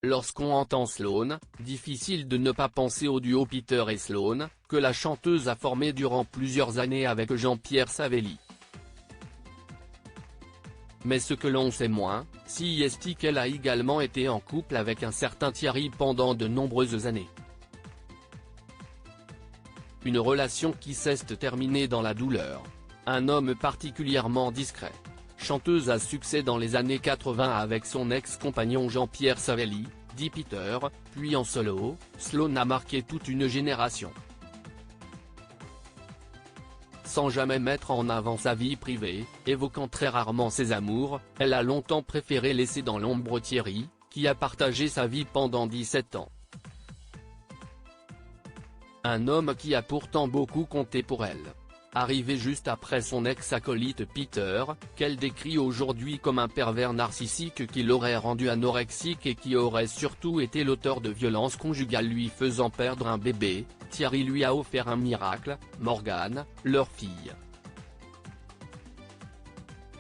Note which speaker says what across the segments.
Speaker 1: Lorsqu'on entend Sloan, difficile de ne pas penser au duo Peter et Sloan, que la chanteuse a formé durant plusieurs années avec Jean-Pierre Savelli. Mais ce que l'on sait moins, c'est qu'elle a également été en couple avec un certain Thierry pendant de nombreuses années. Une relation qui s'est terminée dans la douleur. Un homme particulièrement discret. Chanteuse à succès dans les années 80 avec son ex-compagnon Jean-Pierre Savelli, dit Peter, puis en solo, Sloan a marqué toute une génération. Sans jamais mettre en avant sa vie privée, évoquant très rarement ses amours, elle a longtemps préféré laisser dans l'ombre Thierry, qui a partagé sa vie pendant 17 ans. Un homme qui a pourtant beaucoup compté pour elle. Arrivé juste après son ex-acolyte Peter, qu'elle décrit aujourd'hui comme un pervers narcissique qui l'aurait rendu anorexique et qui aurait surtout été l'auteur de violences conjugales lui faisant perdre un bébé, Thierry lui a offert un miracle, Morgane, leur fille.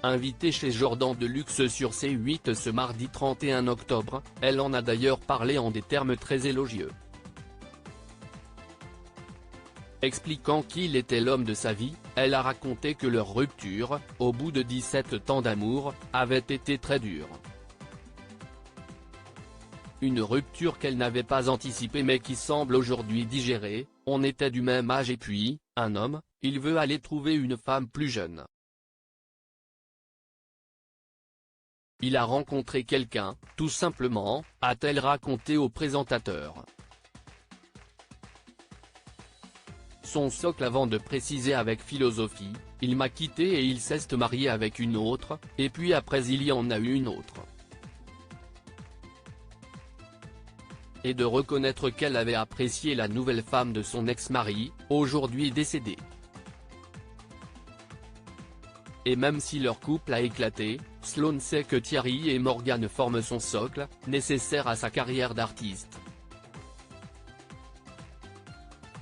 Speaker 1: Invitée chez Jordan de Luxe sur C8 ce mardi 31 octobre, elle en a d'ailleurs parlé en des termes très élogieux. Expliquant qu'il était l'homme de sa vie, elle a raconté que leur rupture, au bout de 17 ans d'amour, avait été très dure. Une rupture qu'elle n'avait pas anticipée mais qui semble aujourd'hui digérée. On était du même âge et puis, un homme, il veut aller trouver une femme plus jeune. Il a rencontré quelqu'un, tout simplement, a-t-elle raconté au présentateur. Son socle avant de préciser avec philosophie, il m'a quitté et il s'est marié avec une autre, et puis après il y en a eu une autre. Et de reconnaître qu'elle avait apprécié la nouvelle femme de son ex-mari, aujourd'hui décédé. Et même si leur couple a éclaté, Sloan sait que Thierry et Morgane forment son socle, nécessaire à sa carrière d'artiste.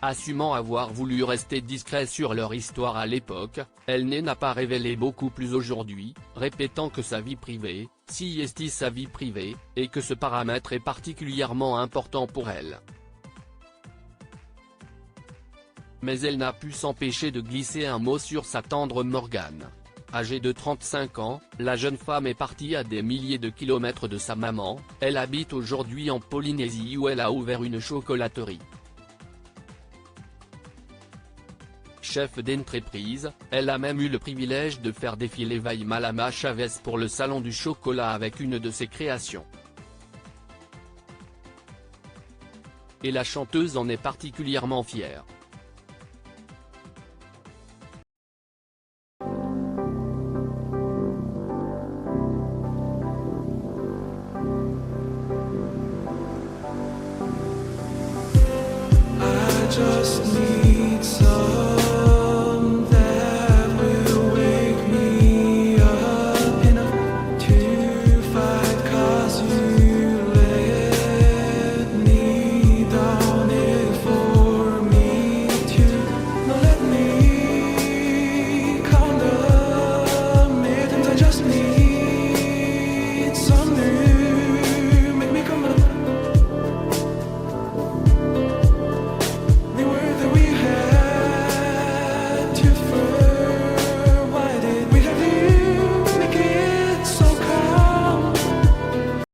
Speaker 1: Assumant avoir voulu rester discret sur leur histoire à l'époque, elle n'a pas révélé beaucoup plus aujourd'hui, répétant que sa vie privée, c'est sa vie privée, et que ce paramètre est particulièrement important pour elle. Mais elle n'a pu s'empêcher de glisser un mot sur sa tendre Morgane. Âgée de 35 ans, la jeune femme est partie à des milliers de kilomètres de sa maman, elle habite aujourd'hui en Polynésie où elle a ouvert une chocolaterie. Chef d'entreprise, elle a même eu le privilège de faire défiler Vai Malama Chavez pour le salon du chocolat avec une de ses créations. Et la chanteuse en est particulièrement fière.